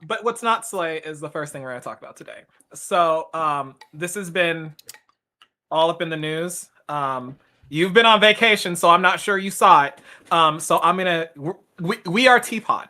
But what's not slay is the first thing we're going to talk about today. So this has been all up in the news. You've been on vacation, so I'm not sure you saw it. So I'm going to... We are Teapot.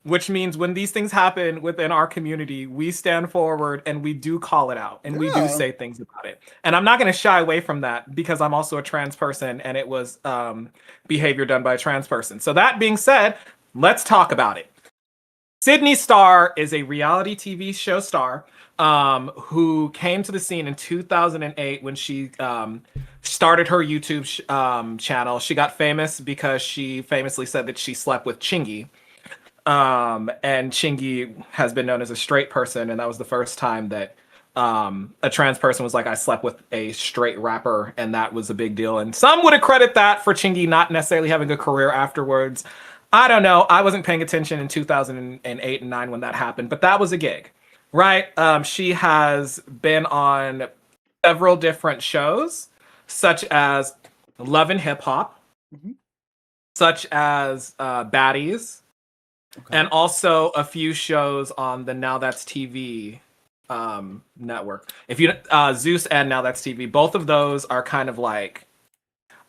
Which means when these things happen within our community, we stand forward and we do call it out and we do say things about it. And I'm not going to shy away from that because I'm also a trans person and it was behavior done by a trans person. So that being said, let's talk about it. Sidney Starr is a reality TV show star who came to the scene in 2008 when she started her YouTube channel. She got famous because she famously said that she slept with Chingy. And Chingy has been known as a straight person, and that was the first time that a trans person was like, I slept with a straight rapper, and that was a big deal. And some would accredit that for Chingy not necessarily having a career afterwards. I don't know. I wasn't paying attention in 2008 and 9 when that happened, but that was a gig, right? She has been on several different shows, such as Love and Hip Hop, such as Baddies, and also a few shows on the Now That's TV network. If you Zeus and Now That's TV, both of those are kind of like,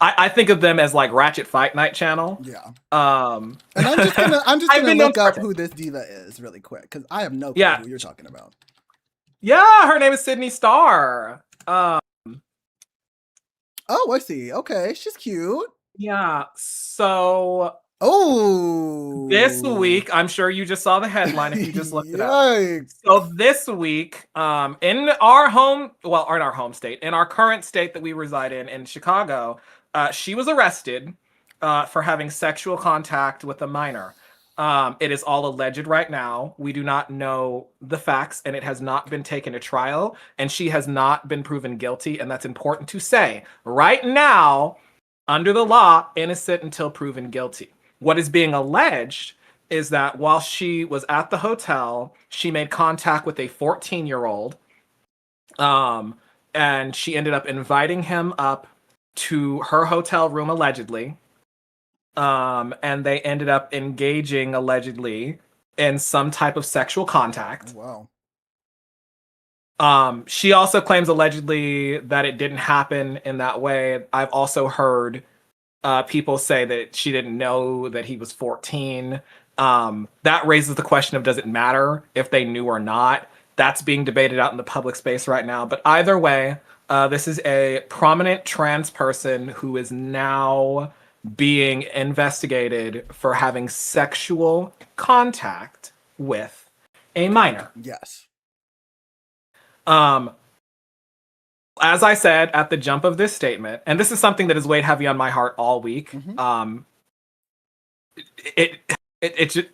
I think of them as like Ratchet Fight Night channel. Yeah. And I'm just gonna look up who this diva is really quick because I have no clue who you're talking about. Yeah, her name is Sidney Starr. Oh, I see. Okay, she's cute. Yeah. So. Oh, this week, I'm sure you just saw the headline if you just looked it up. So this week, in our home state, in our current state that we reside in Chicago, she was arrested for having sexual contact with a minor. It is all alleged right now. We do not know the facts, and it has not been taken to trial, and she has not been proven guilty, and that's important to say. Right now, under the law, innocent until proven guilty. What is being alleged is that while she was at the hotel, she made contact with a 14-year-old, and she ended up inviting him up to her hotel room, allegedly, and they ended up engaging, allegedly, in some type of sexual contact. Wow. She also claims, allegedly, that it didn't happen in that way. I've also heard people say that she didn't know that he was 14. That raises the question of, does it matter if they knew or not? That's being debated out in the public space right now. But either way, this is a prominent trans person who is now being investigated for having sexual contact with a minor. Yes. As I said at the jump of this statement, and this is something that has weighed heavy on my heart all week. It just,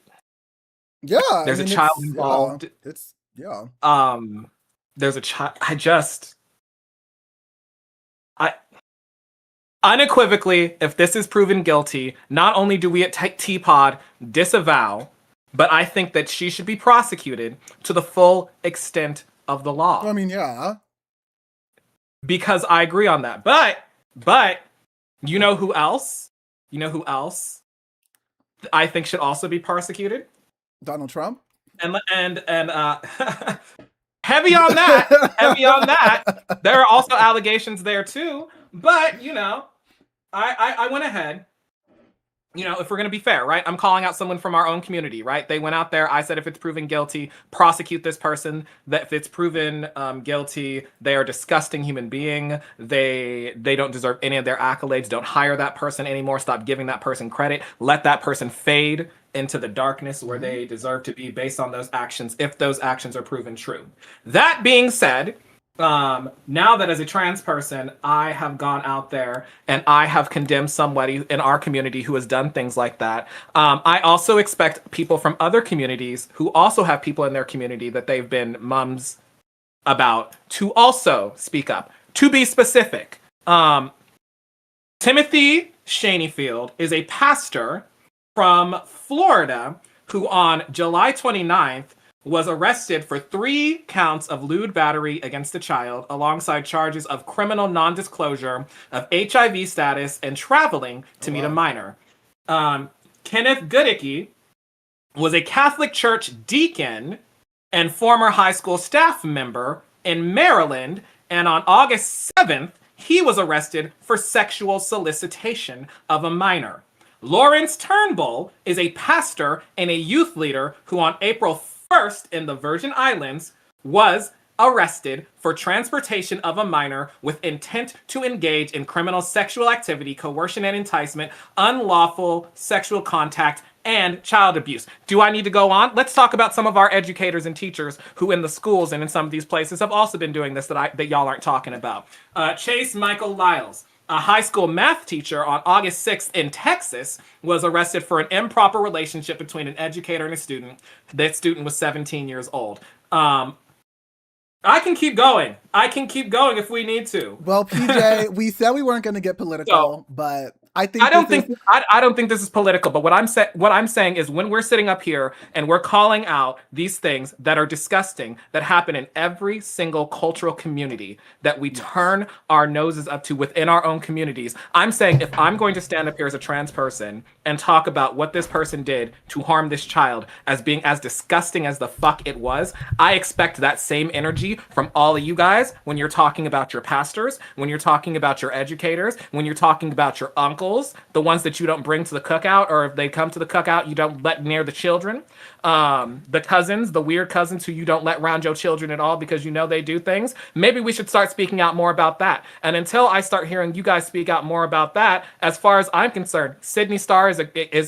there's a child involved. There's a child. Unequivocally, if this is proven guilty, not only do we at Teapot disavow, but I think that she should be prosecuted to the full extent of the law. I mean, yeah. Because I agree on that. But you know who else? You know who else I think should also be prosecuted? Donald Trump? And heavy on that. Heavy on that. There are also allegations there too. But, you know, I went ahead. You know, if we're going to be fair, right? I'm calling out someone from our own community, right? They went out there. I said, if it's proven guilty, prosecute this person. That if it's proven guilty, they are a disgusting human being. They don't deserve any of their accolades. Don't hire that person anymore. Stop giving that person credit. Let that person fade into the darkness where they deserve to be based on those actions, if those actions are proven true. That being said, now that as a trans person, I have gone out there and I have condemned somebody in our community who has done things like that. I also expect people from other communities who also have people in their community that they've been mums about to also speak up. To be specific, Timothy Shaneyfield is a pastor from Florida who on July 29th was arrested for 3 counts of lewd battery against a child, alongside charges of criminal non-disclosure of HIV status and traveling to meet a minor. Kenneth Goodicke was a Catholic Church deacon and former high school staff member in Maryland, and on August 7th, he was arrested for sexual solicitation of a minor. Lawrence Turnbull is a pastor and a youth leader who on April 1st in the Virgin Islands was arrested for transportation of a minor with intent to engage in criminal sexual activity, coercion and enticement, unlawful sexual contact, and child abuse. Do I need to go on? Let's talk about some of our educators and teachers who in the schools and in some of these places have also been doing this that y'all aren't talking about. Chase Michael Lyles, a high school math teacher on August 6th in Texas, was arrested for an improper relationship between an educator and a student. That student was 17 years old. I can keep going. I can keep going if we need to. Well, P-Jay, we said we weren't going to get political, but I don't think this is political, but what I'm saying is when we're sitting up here and we're calling out these things that are disgusting that happen in every single cultural community that we turn our noses up to within our own communities. I'm saying if I'm going to stand up here as a trans person and talk about what this person did to harm this child as being as disgusting as the fuck it was, I expect that same energy from all of you guys when you're talking about your pastors, when you're talking about your educators, when you're talking about your uncles, the ones that you don't bring to the cookout, or if they come to the cookout, you don't let near the children. The cousins, the weird cousins who you don't let around your children at all because you know they do things. Maybe we should start speaking out more about that. And until I start hearing you guys speak out more about that, as far as I'm concerned, Sidney Starr is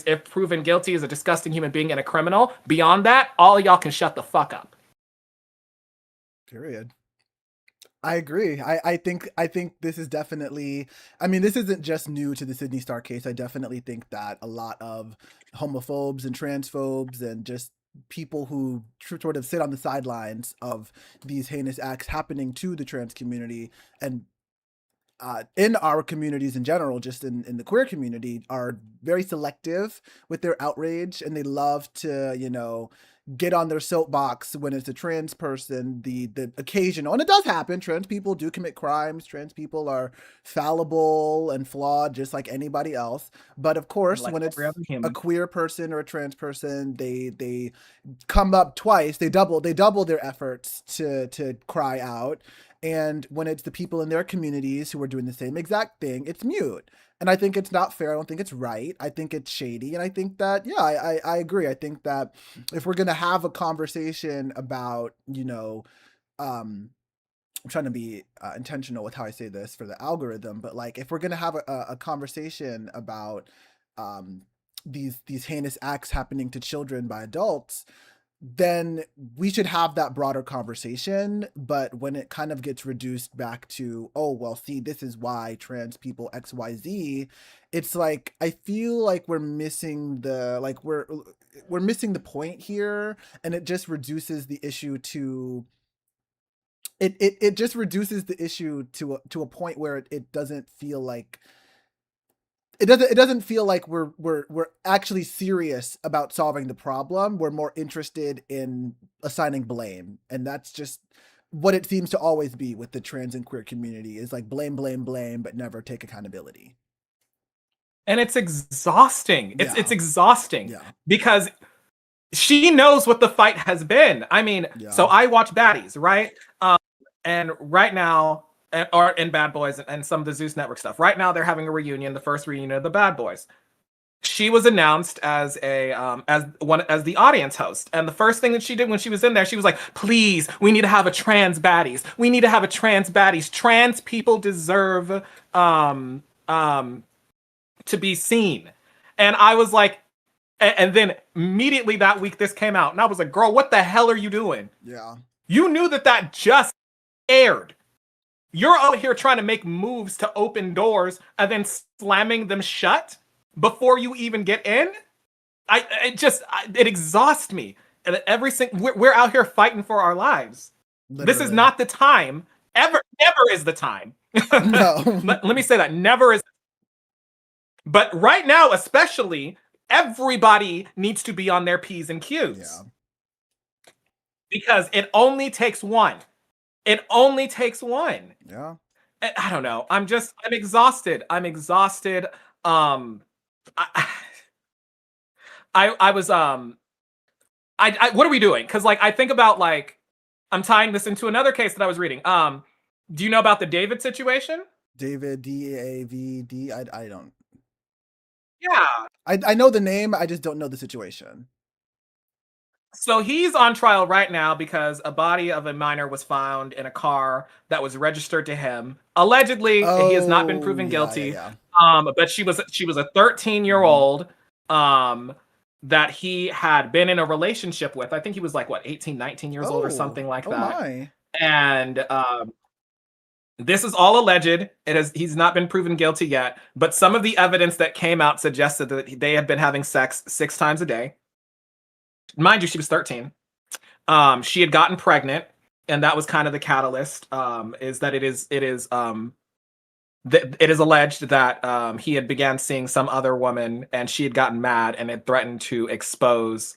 if proven guilty, is a disgusting human being and a criminal. Beyond that, all of y'all can shut the fuck up. Period. I agree. I think this is definitely, I mean, this isn't just new to the Sidney Starr case. I definitely think that a lot of homophobes and transphobes and just people who sort of sit on the sidelines of these heinous acts happening to the trans community and in our communities in general, just in the queer community, are very selective with their outrage, and they love to, you know, get on their soapbox when it's a trans person. The occasional, and it does happen, trans people do commit crimes, trans people are fallible and flawed just like anybody else. But of course, like when it's a queer person or a trans person, they come up twice, they double their efforts to cry out. And when it's the people in their communities who are doing the same exact thing, it's mute. And I think it's not fair. I don't think it's right. I think it's shady. And I think that, yeah, I agree. I think that if we're going to have a conversation about, you know, I'm trying to be intentional with how I say this for the algorithm, but like if we're going to have a conversation about these heinous acts happening to children by adults, then we should have that broader conversation. But when it kind of gets reduced back to, oh, well, see, this is why trans people XYZ, it's like, I feel like we're missing the, like, we're missing the point here. And it just reduces the issue to, it just reduces the issue to a point where it doesn't feel like, it doesn't feel like we're actually serious about solving the problem. We're more interested in assigning blame. And that's just what it seems to always be with the trans and queer community, is like blame, but never take accountability. And it's exhausting. It's exhausting because she knows what the fight has been. I mean, so I watch Baddies, right? And right now, or in Bad Boys and some of the Zeus Network stuff. Right now, they're having a reunion, the first reunion of the Bad Boys. She was announced as as the audience host, and the first thing that she did when she was in there, she was like, "Please, we need to have a trans baddies. We need to have a trans baddies. Trans people deserve to be seen." And I was like, and then immediately that week this came out, and I was like, "Girl, what the hell are you doing? Yeah, you knew that just aired." You're out here trying to make moves to open doors and then slamming them shut before you even get in. It exhausts me. And we're out here fighting for our lives. Literally. This is not the time. Never is the time. No. Let me say that. Never is. But right now, especially, everybody needs to be on their P's and Q's. Yeah. Because it only takes one. It only takes one. Yeah. I don't know. I'm exhausted. I was what are we doing? Because like I think about like I'm tying this into another case that I was reading. Do you know about the David situation? David, Davd. I don't. Yeah. I know the name. I just don't know the situation. So he's on trial right now because a body of a minor was found in a car that was registered to him. Allegedly, he has not been proven guilty. Yeah. But she was a 13-year-old that he had been in a relationship with. I think he was like what 18, 19 years old or something like that. My. And this is all alleged. He's not been proven guilty yet, but some of the evidence that came out suggested that they had been having sex 6 times a day. Mind you, she was 13. She had gotten pregnant, and that was kind of the catalyst. Is that it is alleged that he had began seeing some other woman, and she had gotten mad and had threatened to expose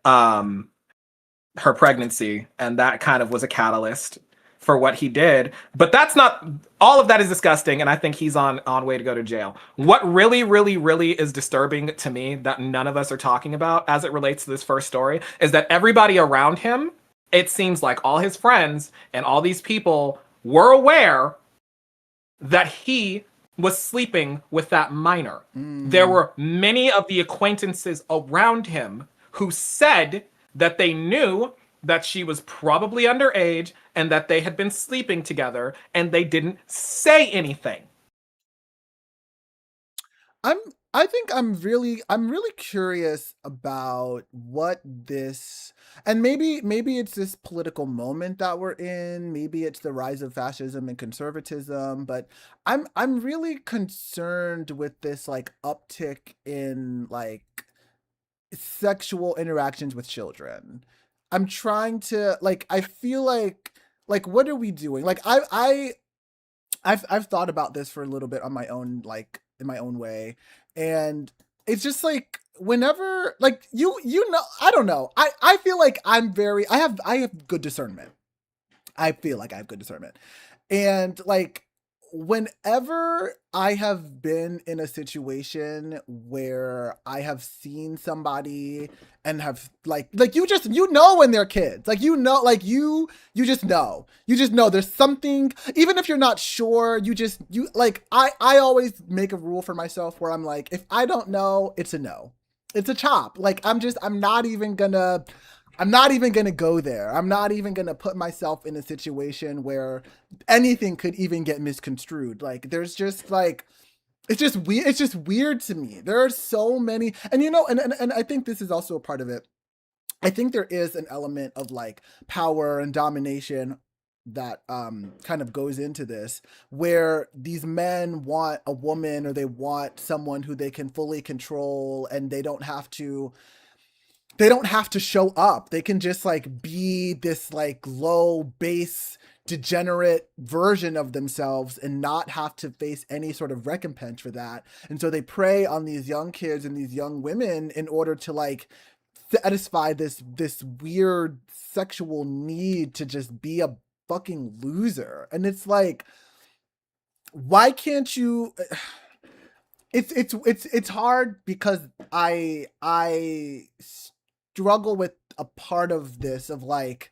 her pregnancy, and that kind of was a catalyst for what he did. But that's not all of that is disgusting, and I think he's on way to go to jail. What really, really, really is disturbing to me that none of us are talking about as it relates to this first story is that everybody around him, it seems like all his friends and all these people were aware that he was sleeping with that minor. There were many of the acquaintances around him who said that they knew that she was probably underage and that they had been sleeping together, and they didn't say anything. I think I'm really curious about what this, and maybe it's this political moment that we're in, maybe it's the rise of fascism and conservatism, but I'm really concerned with this like uptick in like sexual interactions with children. I'm trying to like I feel like what are we doing? Like I've thought about this for a little bit on my own, like in my own way, and it's just like whenever like you know, I don't know, I feel like I have good discernment. I feel like I have good discernment, and like whenever I have been in a situation where I have seen somebody and have like you know when they're kids, like you know, like you just know there's something, even if you're not sure, you like I always make a rule for myself where I'm like, if I don't know, it's a no, it's a chop. Like I'm not even gonna go there. I'm not even gonna put myself in a situation where anything could even get misconstrued. Like there's just like it's just weird. It's just weird to me. There are so many, and you know, and I think this is also a part of it. I think there is an element of like power and domination that kind of goes into this, where these men want a woman or they want someone who they can fully control, and they don't have to show up. They can just like be this like low base degenerate version of themselves and not have to face any sort of recompense for that. And so they prey on these young kids and these young women in order to like satisfy this weird sexual need to just be a fucking loser. And it's like, why can't you it's hard because I struggle with a part of this of like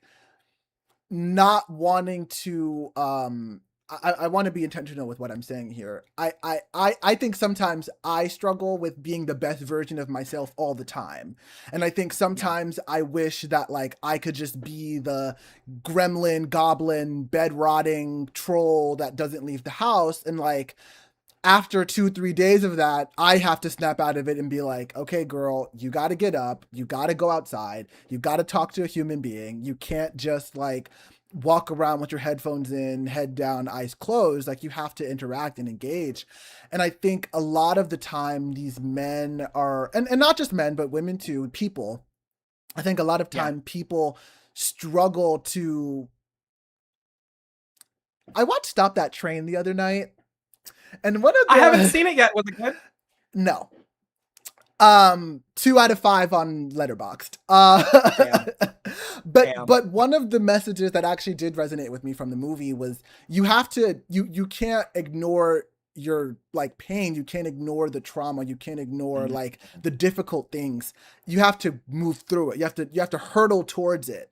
not wanting to I want to be intentional with what I'm saying here. I think sometimes I struggle with being the best version of myself all the time. And I think sometimes I wish that like I could just be the gremlin, goblin, bed rotting troll that doesn't leave the house, and like after 2-3 days of that, I have to snap out of it and be like, okay, girl, you got to get up. You got to go outside. You got to talk to a human being. You can't just like walk around with your headphones in, head down, eyes closed. Like you have to interact and engage. And I think a lot of the time these men are, and not just men, but women too, people, I think a lot of time people struggle to, I watched Stop That Train the other night. And one of the, I haven't seen it yet. Was it good? No. 2 out of 5 on Letterboxd. But one of the messages that actually did resonate with me from the movie was you have to you can't ignore your like pain, you can't ignore the trauma, you can't ignore like the difficult things. You have to move through it. You have to hurdle towards it.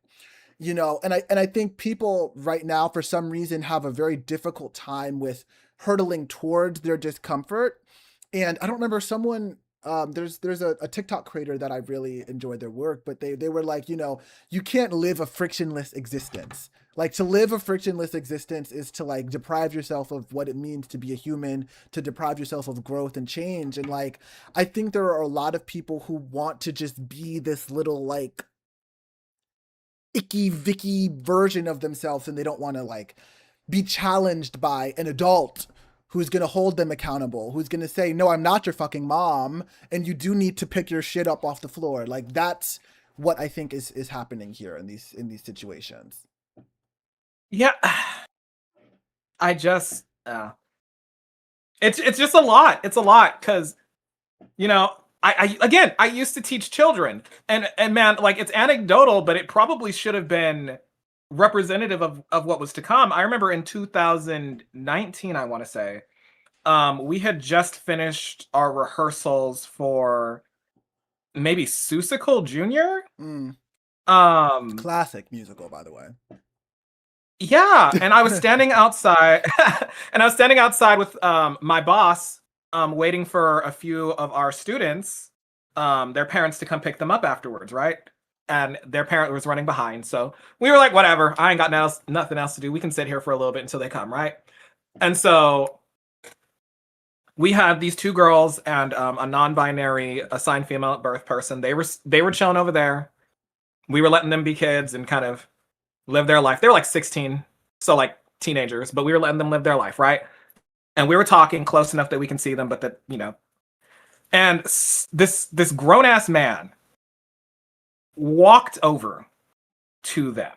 You know, and I think people right now for some reason have a very difficult time with hurtling towards their discomfort. And I don't remember someone there's a TikTok creator that I really enjoyed their work, but they were like, you know, you can't live a frictionless existence. Like to live a frictionless existence is to like deprive yourself of what it means to be a human, to deprive yourself of growth and change. And like I think there are a lot of people who want to just be this little like icky vicky version of themselves, and they don't want to like be challenged by an adult who's going to hold them accountable, who's going to say, no, I'm not your fucking mom, and you do need to pick your shit up off the floor. Like that's what I think is happening here in these situations. Yeah. I just it's just a lot. It's a lot because, you know, I used to teach children, and man, like it's anecdotal, but it probably should have been representative of what was to come. I remember in 2019, I want to say, we had just finished our rehearsals for maybe Seussical Junior. Classic musical, by the way. Yeah, and I was standing outside, and I was standing outside with my boss, waiting for a few of our students, their parents to come pick them up afterwards, right? And their parent was running behind, so we were like, whatever, I ain't got nothing else to do. We can sit here for a little bit until they come, right? And so we had these two girls and a non-binary assigned female at birth person. They were chilling over there. We were letting them be kids and kind of live their life. They were like 16, so like teenagers, but we were letting them live their life, right? And we were talking close enough that we can see them, but that, you know. And this grown-ass man walked over to them,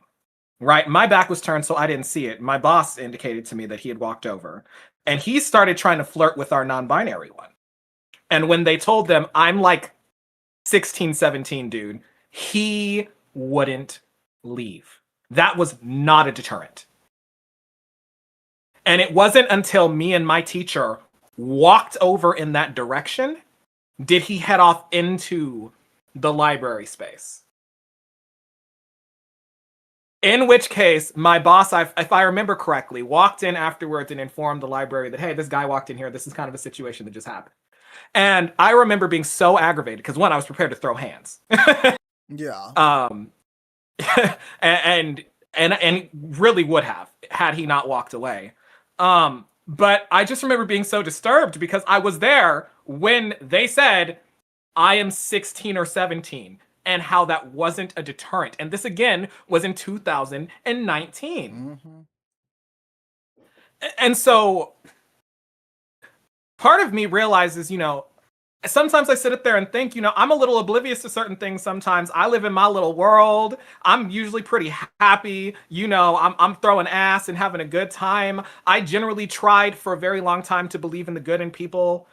right? My back was turned, so I didn't see it. My boss indicated to me that he had walked over, and he started trying to flirt with our non-binary one. And when they told them, I'm like 16, 17, dude, he wouldn't leave. That was not a deterrent. And it wasn't until me and my teacher walked over in that direction did he head off into the library space. In which case, my boss, if I remember correctly, walked in afterwards and informed the library that, hey, this guy walked in here. This is kind of a situation that just happened. And I remember being so aggravated because, one, I was prepared to throw hands. Yeah. and really would have had he not walked away. But I just remember being so disturbed because I was there when they said, I am 16 or 17, and how that wasn't a deterrent. And this again was in 2019. And so part of me realizes, you know, sometimes I sit up there and think, you know, I'm a little oblivious to certain things sometimes. I live in my little world. I'm usually pretty happy. You know, I'm throwing ass and having a good time. I generally tried for a very long time to believe in the good in people.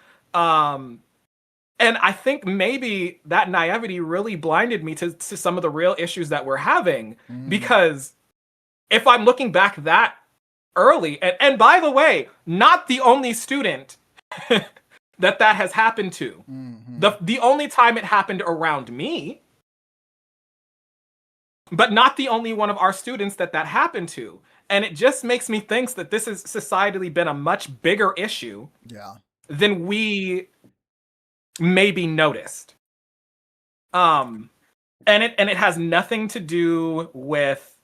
And I think maybe that naivety really blinded me to some of the real issues that we're having. Because if I'm looking back that early, and by the way, not the only student that has happened to. The only time it happened around me, but not the only one of our students that happened to. And it just makes me think that this has societally been a much bigger issue than we maybe noticed. And it has nothing to do with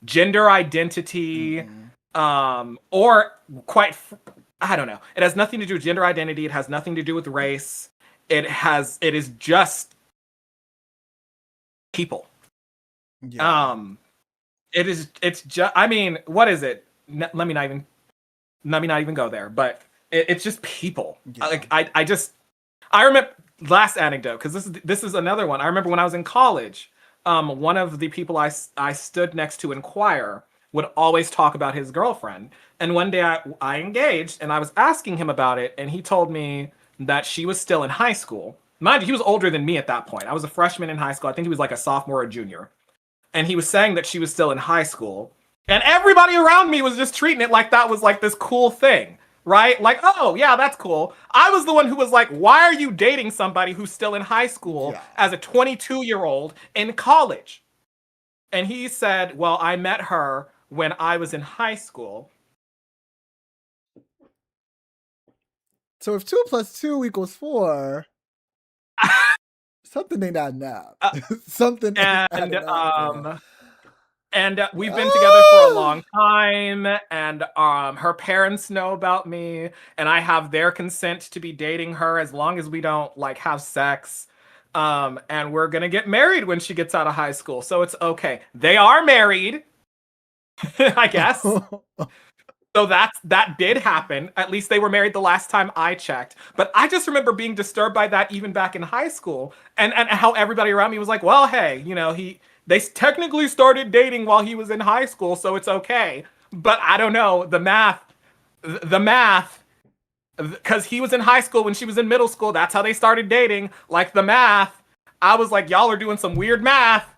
gender identity, or I don't know. It has nothing to do with gender identity. It has nothing to do with race. It is just people. It's just, I mean, what is it? Let me not even go there, but it's just people. Like I remember last anecdote, because this is another one. I remember when I was in college, one of the people I stood next to in choir would always talk about his girlfriend. And one day I engaged and I was asking him about it, and he told me that she was still in high school. Mind you, he was older than me at that point. I was a freshman in high school. I think he was like a sophomore or junior. And he was saying that she was still in high school. And everybody around me was just treating it like that was like this cool thing. right? Like, oh, yeah, that's cool. I was the one who was like, why are you dating somebody who's still in high school Yeah. as a 22-year-old in college? And he said, well, I met her when I was in high school. So if 2 + 2 = 4, something ain't adding up. Something ain't And adding up, bro. we've been together for a long time, and her parents know about me, and I have their consent to be dating her as long as we don't like have sex. And we're gonna get married when she gets out of high school, so it's okay. They are married, I guess. So that did happen. At least they were married the last time I checked. But I just remember being disturbed by that even back in high school, and how everybody around me was like, "Well, hey, you know, they technically started dating while he was in high school, so it's okay." But I don't know the math, because he was in high school when she was in middle school. That's how they started dating. Like the math, I was like, y'all are doing some weird math.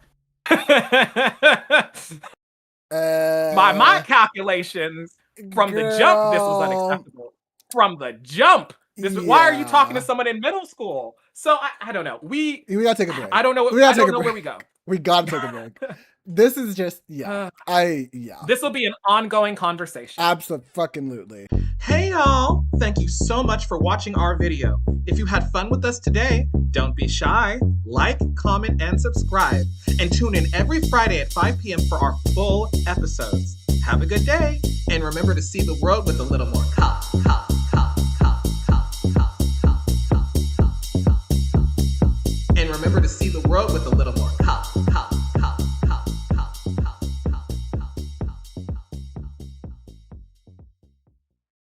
My calculations. From the jump, this was girl, unacceptable. From the jump, why are you talking to yeah. someone in middle school? So I don't know. We gotta take a break. I don't know. We gotta I take don't a know break. where we go. We gotta take a break. This is just yeah. This will be an ongoing conversation. Absolutely. Hey y'all! Thank you so much for watching our video. If you had fun with us today, don't be shy. Like, comment, and subscribe. And tune in every Friday at 5 p.m. for our full episodes. Have a good day, and remember to see the world with a little more cop. And remember to see the world with a little